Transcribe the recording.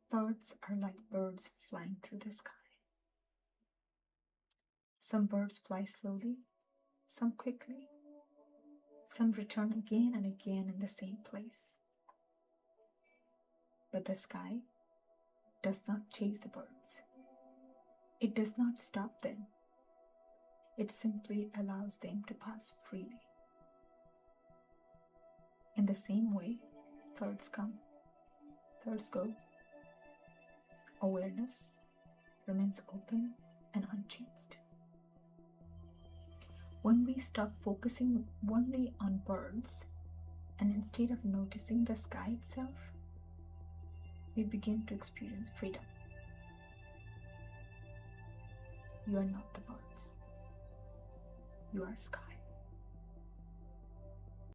Thoughts are like birds flying through the sky. Some birds fly slowly, some quickly, some return again and again in the same place. But the sky does not chase the birds. It does not stop them. It simply allows them to pass freely. In the same way, thoughts come, thoughts go. Awareness remains open and unchanged. When we stop focusing only on birds and instead of noticing the sky itself, we begin to experience freedom. You are not the birds. You are sky.